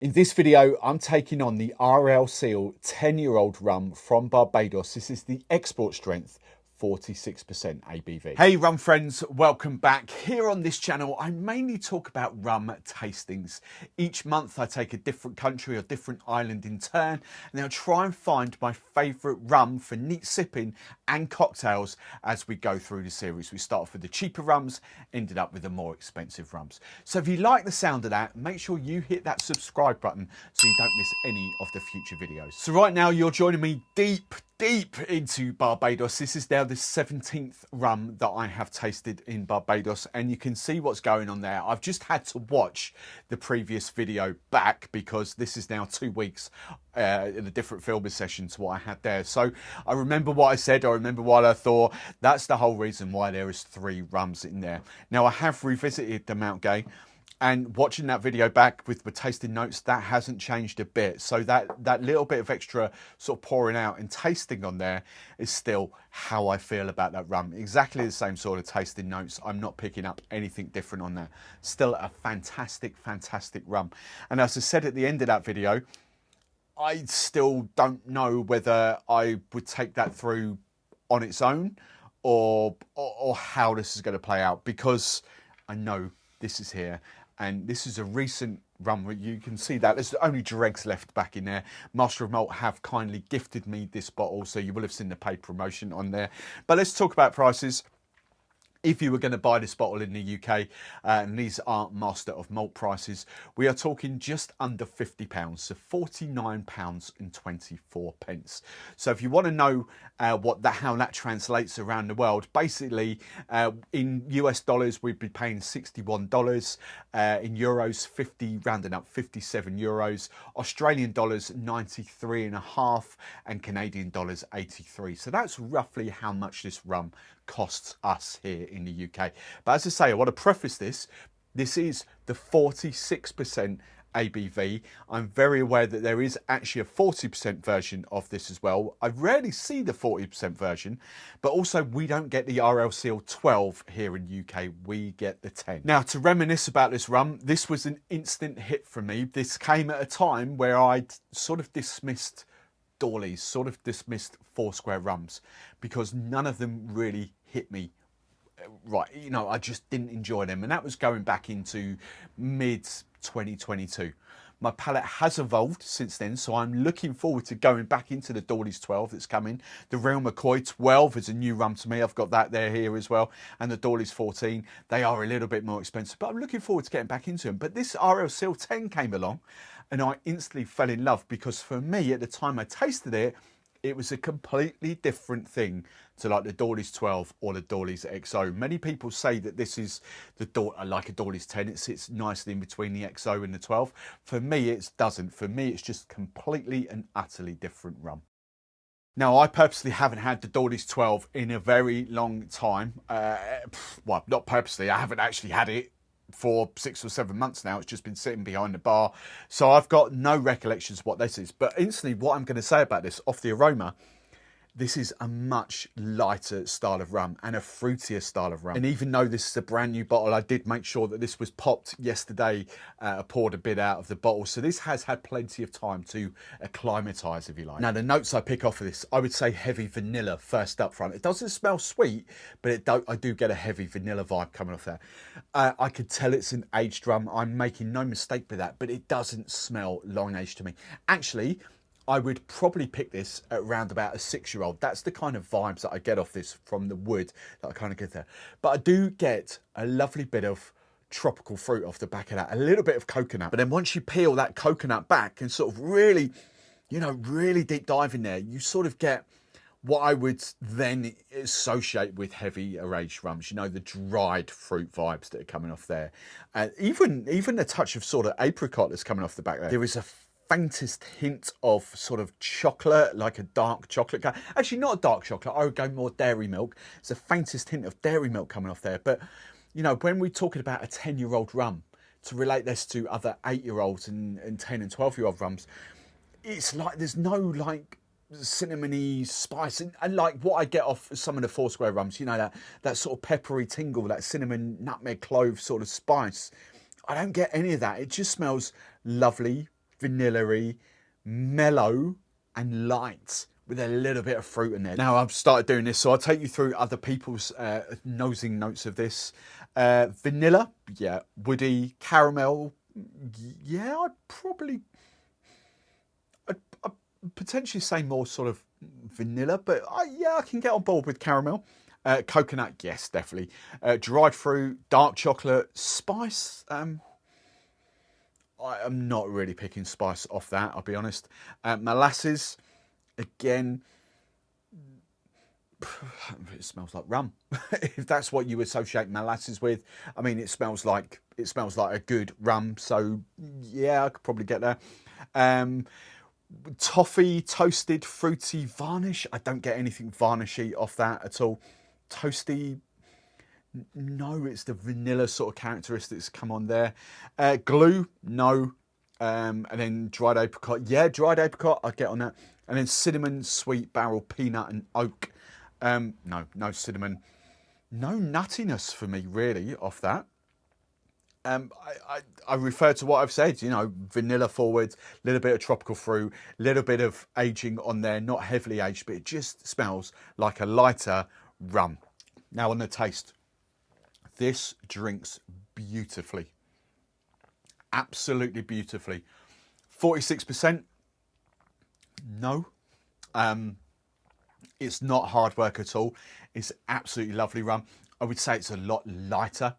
In this video, I'm taking on the RL Seale 10-year-old rum from Barbados. This is the export strength, 46% ABV. Hey rum friends, welcome back. Here on this channel, I mainly talk about rum tastings. Each month I take a different country or different island in turn, and I'll try and find my favourite rum for neat sipping and cocktails as we go through the series. We start off with the cheaper rums, ended up with the more expensive rums. So if you like the sound of that, make sure you hit that subscribe button so you don't miss any of the future videos. So right now you're joining me deep into Barbados. This is now the 17th rum that I have tasted in Barbados, and you can see what's going on there. I've just had to watch the previous video back because this is now 2 weeks in a different filming session to what I had there. So I remember what I said, I remember what I thought. That's the whole reason why there is 3 rums in there. Now I have revisited the Mount Gay, and watching that video back with the tasting notes, that hasn't changed a bit. So that little bit of extra sort of pouring out and tasting on there is still how I feel about that rum. Exactly the same sort of tasting notes. I'm not picking up anything different on there. Still a fantastic, fantastic rum. And as I said at the end of that video, I still don't know whether I would take that through on its own or how this is going to play out, because I know this is here. And this is a recent rum where you can see that there's only dregs left back in there. Master of Malt have kindly gifted me this bottle, so you will have seen the paid promotion on there. But let's talk about prices. If you were going to buy this bottle in the UK, and these aren't Master of Malt prices, we are talking just under £50, so £49.24. So if you want to know how that translates around the world, basically in US dollars we'd be paying $61, in euros 50, rounding up 57 euros, Australian dollars 93.5, and Canadian dollars 83. So that's roughly how much this rum costs us here in the UK. But as I say, I want to preface this. This is the 46% ABV. I'm very aware that there is actually a 40% version of this as well. I rarely see the 40% version, but also we don't get the RL Seale 12 here in the UK. We get the 10. Now, to reminisce about this rum, this was an instant hit for me. This came at a time where I'd sort of dismissed Doorlys, sort of dismissed Foursquare Rums, because none of them really hit me right. You know, I just didn't enjoy them, and that was going back into mid 2022. My palate has evolved since then, so I'm looking forward to going back into the Doorlys 12 that's coming. The Real McCoy 12 is a new rum to me. I've got that there here as well. And the Doorlys 14, they are a little bit more expensive, but I'm looking forward to getting back into them. But this RL Seale 10 came along, and I instantly fell in love, because for me, at the time I tasted it, it was a completely different thing to like the Doorlys 12 or the Doorlys XO. Many people say that this is like a Doorlys 10. It sits nicely in between the XO and the 12. For me, it doesn't. For me, it's just completely and utterly different rum. Now, I purposely haven't had the Doorlys 12 in a very long time. Well, not purposely. I haven't actually had it for 6 or 7 months now. It's just been sitting behind the bar, so I've got no recollections of what this is. But instantly, what I'm going to say about this off the aroma, this is a much lighter style of rum and a fruitier style of rum. And even though this is a brand new bottle, I did make sure that this was popped yesterday. I poured a bit out of the bottle, so this has had plenty of time to acclimatise, if you like. Now, the notes I pick off of this, I would say heavy vanilla first up front. It doesn't smell sweet, but I do get a heavy vanilla vibe coming off there. I could tell it's an aged rum. I'm making no mistake with that, but it doesn't smell long aged to me. Actually, I would probably pick this at around about a 6-year-old. That's the kind of vibes that I get off this from the wood that I kind of get there. But I do get a lovely bit of tropical fruit off the back of that, a little bit of coconut. But then once you peel that coconut back and sort of really, you know, really deep dive in there, you sort of get what I would then associate with heavy aged rums, you know, the dried fruit vibes that are coming off there. Even a touch of sort of apricot that's coming off the back there. There is a faintest hint of sort of chocolate, like a dark chocolate. Actually, not a dark chocolate. I would go more dairy milk. It's the faintest hint of dairy milk coming off there. But, you know, when we're talking about a 10-year-old rum, to relate this to other 8-year-olds and 10 and 12-year-old rums, it's like there's no, like, cinnamony spice. And like what I get off some of the Foursquare rums, you know, that sort of peppery tingle, that cinnamon, nutmeg, clove sort of spice. I don't get any of that. It just smells lovely, vanilla-y, mellow and light with a little bit of fruit in there. Now I've started doing this, so I'll take you through other people's nosing notes of this. Vanilla, yeah. Woody, caramel, yeah. I'd potentially say more sort of vanilla, but yeah, I can get on board with caramel. Coconut, yes, definitely. Dried fruit, dark chocolate, spice. I'm not really picking spice off that, I'll be honest. Molasses, again, it smells like rum. If that's what you associate molasses with, I mean, it smells like a good rum. So yeah, I could probably get there. Toffee, toasted, fruity, varnish. I don't get anything varnishy off that at all. Toasty, no, it's the vanilla sort of characteristics come on there. Glue, no. And then dried apricot, yeah, dried apricot, I get on that. And then cinnamon, sweet barrel, peanut and oak. No cinnamon. No nuttiness for me really off that. I refer to what I've said, you know, vanilla forward, a little bit of tropical fruit, a little bit of aging on there, not heavily aged, but it just smells like a lighter rum. Now on the taste, this drinks beautifully, absolutely beautifully. 46%, no. It's not hard work at all. It's absolutely lovely rum. I would say it's a lot lighter.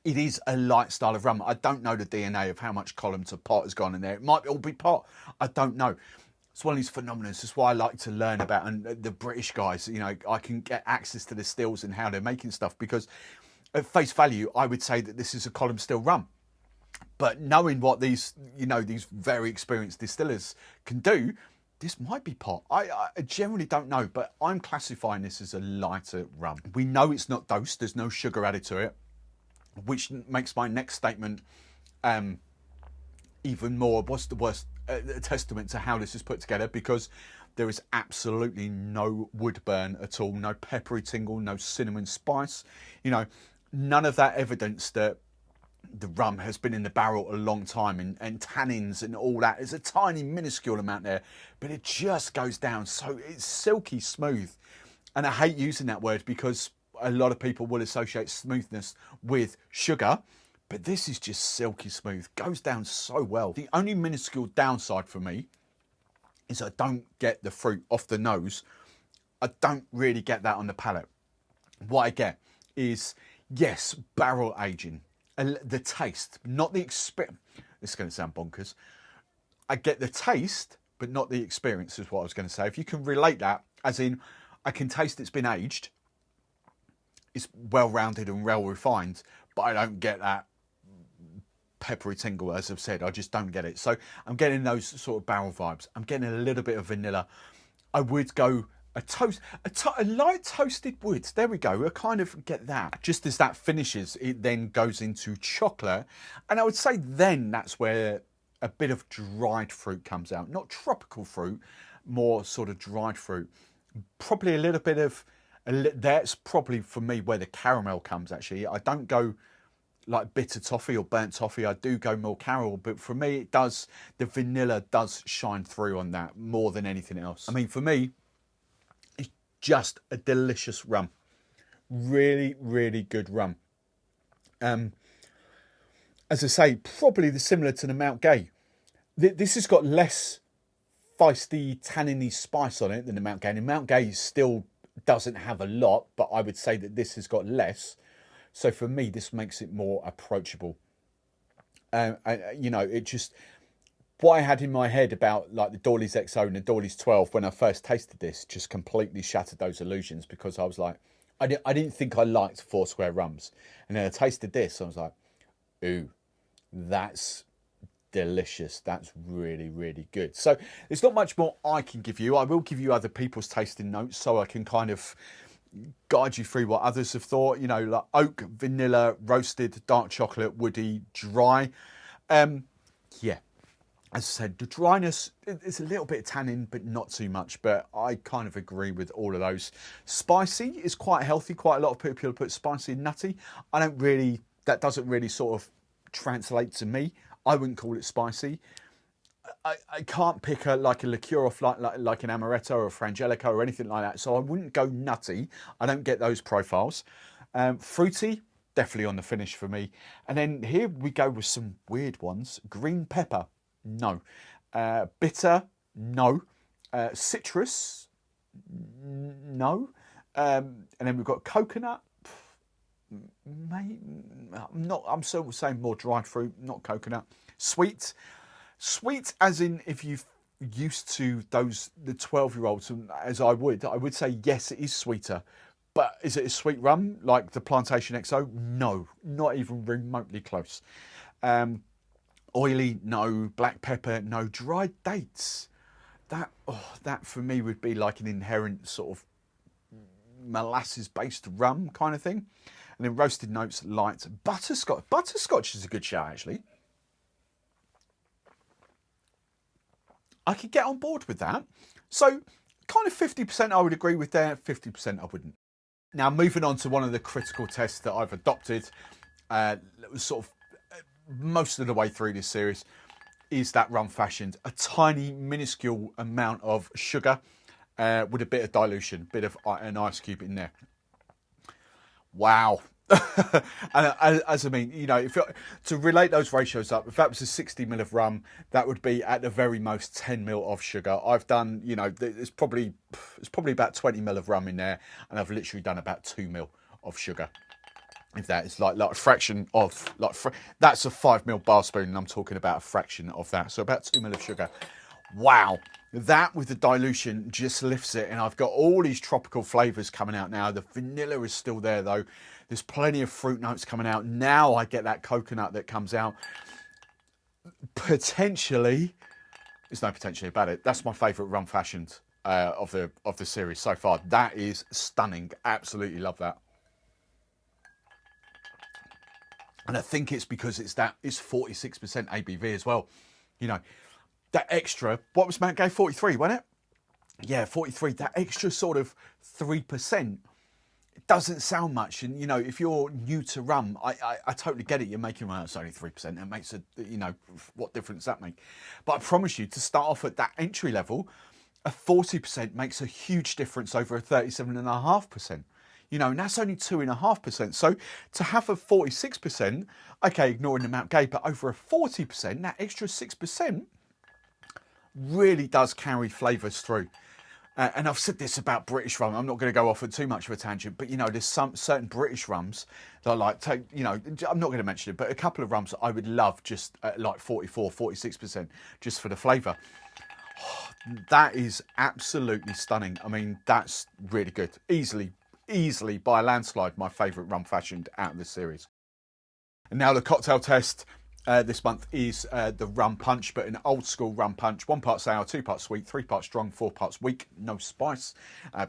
It is a light style of rum. I don't know the DNA of how much column to pot has gone in there. It might all be pot. I don't know. It's one of these phenomena. That's why I like to learn about, and the British guys, you know, I can get access to the stills and how they're making stuff, because at face value, I would say that this is a column still rum. But knowing what these, you know, these very experienced distillers can do, this might be pot. I generally don't know, but I'm classifying this as a lighter rum. We know it's not dosed. There's no sugar added to it, which makes my next statement even more, what's the worst, a testament to how this is put together, because there is absolutely no wood burn at all, no peppery tingle, no cinnamon spice, you know, none of that evidence that the rum has been in the barrel a long time, and tannins and all that. There's a tiny minuscule amount there, but it just goes down, so it's silky smooth. And I hate using that word because a lot of people will associate smoothness with sugar, but this is just silky smooth, goes down so well. The only minuscule downside for me is I don't get the fruit off the nose. I don't really get that on the palate. What I get is, yes, barrel aging, the taste, not the experience. This is going to sound bonkers. I get the taste, but not the experience is what I was going to say. If you can relate that, as in, I can taste it's been aged, it's well-rounded and well-refined, but I don't get that peppery tingle, as I've said. I just don't get it. So I'm getting those sort of barrel vibes. I'm getting a little bit of vanilla. I would go a light toasted wood. There we go. I kind of get that. Just as that finishes, it then goes into chocolate. And I would say then that's where a bit of dried fruit comes out. Not tropical fruit, more sort of dried fruit. Probably a little bit of, that's probably for me where the caramel comes actually. I don't go like bitter toffee or burnt toffee. I do go more caramel, but for me it does, the vanilla does shine through on that more than anything else. I mean, for me, it's just a delicious rum. Really, really good rum. As I say, probably similar to the Mount Gay. This has got less feisty, tanniny spice on it than the Mount Gay. The Mount Gay still doesn't have a lot, but I would say that this has got less. So for me, this makes it more approachable. You know, it just, what I had in my head about like the Doorlys XO and the Doorlys 12 when I first tasted this just completely shattered those illusions, because I was like, I didn't think I liked Foursquare Rums. And then I tasted this, I was like, ooh, that's delicious. That's really, really good. So there's not much more I can give you. I will give you other people's tasting notes so I can kind of guide you through what others have thought, you know, like oak, vanilla, roasted, dark chocolate, woody, dry. Yeah, as I said, the dryness, it's a little bit of tannin, but not too much, but I kind of agree with all of those. Spicy is quite healthy. Quite a lot of people put spicy and nutty. I don't really, that doesn't really sort of translate to me. I wouldn't call it spicy. I can't pick like a liqueur off like an amaretto or a frangelico or anything like that. So I wouldn't go nutty. I don't get those profiles. Fruity, definitely on the finish for me. And then here we go with some weird ones. Green pepper, no. Bitter, no. Citrus, no. And then we've got coconut. I'm still saying more dried fruit, not coconut. Sweet as in if you've used to the 12-year-olds, as I would say yes, it is sweeter. But is it a sweet rum like the Plantation XO? No, not even remotely close. Oily, no. Black pepper, no. Dried dates, that for me would be like an inherent sort of molasses-based rum kind of thing. And then roasted notes, light. Butterscotch. Butterscotch is a good shout, actually. I could get on board with that. So kind of 50% I would agree with there, 50% I wouldn't. Now moving on to one of the critical tests that I've adopted, sort of most of the way through this series, is that Rum Fashioned. A tiny, minuscule amount of sugar with a bit of dilution, bit of an ice cube in there. Wow. And as I mean, you know, to relate those ratios up, if that was a 60 ml of rum, that would be at the very most 10 ml of sugar. I've done, you know, it's probably about 20 ml of rum in there, and I've literally done about 2 ml of sugar. If that is like a fraction of, that's a 5 ml bar spoon, and I'm talking about a fraction of that. So about 2 ml of sugar. Wow. That with the dilution just lifts it, and I've got all these tropical flavours coming out now. The vanilla is still there though. There's plenty of fruit notes coming out. Now I get that coconut that comes out. Potentially, there's no potentially about it. That's my favourite Rum Fashioned of the series so far. That is stunning. Absolutely love that. And I think it's because it's 46% ABV as well. You know, that extra, what was Matt gave? 43, wasn't it? Yeah, 43. That extra sort of 3%. It doesn't sound much. And, you know, if you're new to rum, I totally get it. You're making, well, it's only 3%. It makes you know, what difference that make? But I promise you, to start off at that entry level, a 40% makes a huge difference over a 37.5%. You know, and that's only 2.5%. So to have a 46%, okay, ignoring the Mount Gay, but over a 40%, that extra 6% really does carry flavours through. And I've said this about British rum. I'm not going to go off on too much of a tangent, but you know, there's some certain British rums that I like. You know, I'm not going to mention it, but a couple of rums that I would love just at like 44, 46%, just for the flavour. That is absolutely stunning. I mean, that's really good. Easily by a landslide, my favourite Rum Fashioned out of this series. And now the cocktail test. This month is the Rum Punch, but an old school Rum Punch. 1 part sour, 2 parts sweet, 3 parts strong, 4 parts weak. No spice,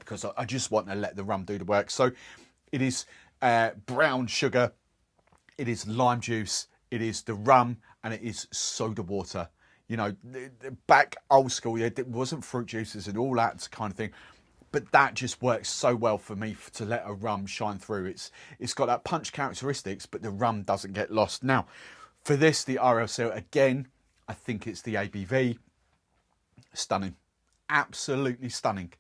because I just want to let the rum do the work. So it is brown sugar, it is lime juice, it is the rum, and it is soda water. You know, back old school, yeah, it wasn't fruit juices and all that kind of thing. But that just works so well for me to let a rum shine through. It's got that punch characteristics, but the rum doesn't get lost. Now, for this, the RL Seale, again, I think it's the ABV. Stunning. Absolutely stunning.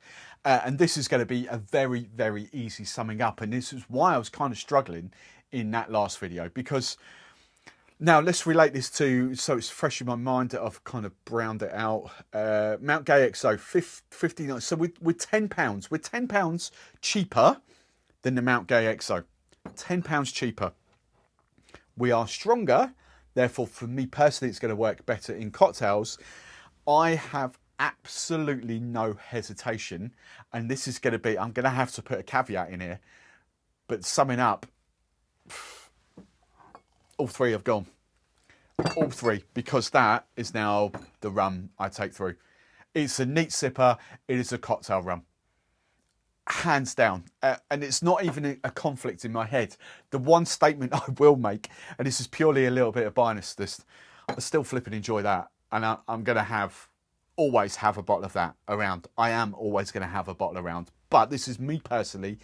And this is going to be a very, very easy summing up. And this is why I was kind of struggling in that last video. Because now let's relate this to, so it's fresh in my mind that I've kind of browned it out. Mount Gay XO, 59. So we're £10. We're £10 cheaper than the Mount Gay XO. £10 cheaper. We are stronger. Therefore, for me personally, it's going to work better in cocktails. I have absolutely no hesitation. And this is going to be, I'm going to have to put a caveat in here. But summing up, all three have gone. All three, because that is now the rum I take through. It's a neat sipper. It is a cocktail rum. Hands down. And it's not even a conflict in my head. The one statement I will make, and this is purely a little bit of bias, I still flipping enjoy that. And I'm going to always have a bottle of that around. I am always going to have a bottle around. But this is me personally.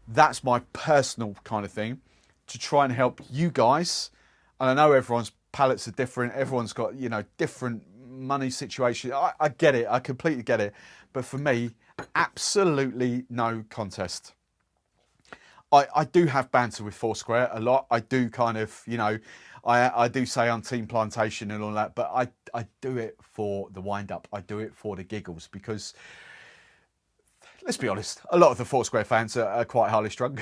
That's my personal kind of thing, to try and help you guys. And I know everyone's palates are different. Everyone's got, you know, different money situation. I get it. I completely get it. But for me, absolutely no contest. I do have banter with Foursquare a lot. I do kind of, you know, I do say I'm Team Plantation and all that, but I do it for the wind up. I do it for the giggles because, let's be honest, a lot of the Foursquare fans are quite highly strung.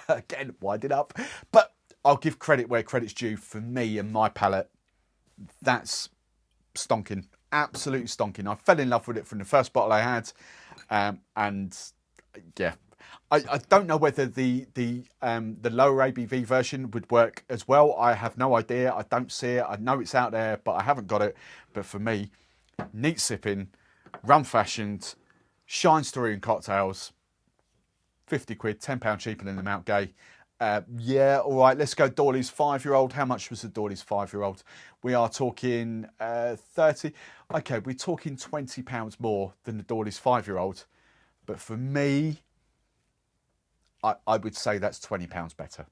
Again, winding up. But I'll give credit where credit's due. For me and my palate, that's stonking. Absolutely stonking. I fell in love with it from the first bottle I had. And yeah, I don't know whether the lower ABV version would work as well. I have no idea. I don't see it. I know it's out there, but I haven't got it. But for me, neat sipping, rum fashioned, shines through in cocktails, 50 quid, £10 cheaper than the Mount Gay. Yeah, all right, let's go Doorlys 5-year-old. How much was the Doorlys 5-year-old? We are talking 30. Okay, we're talking £20 more than the Doorlys 5-year-old. But for me, I would say that's £20 better.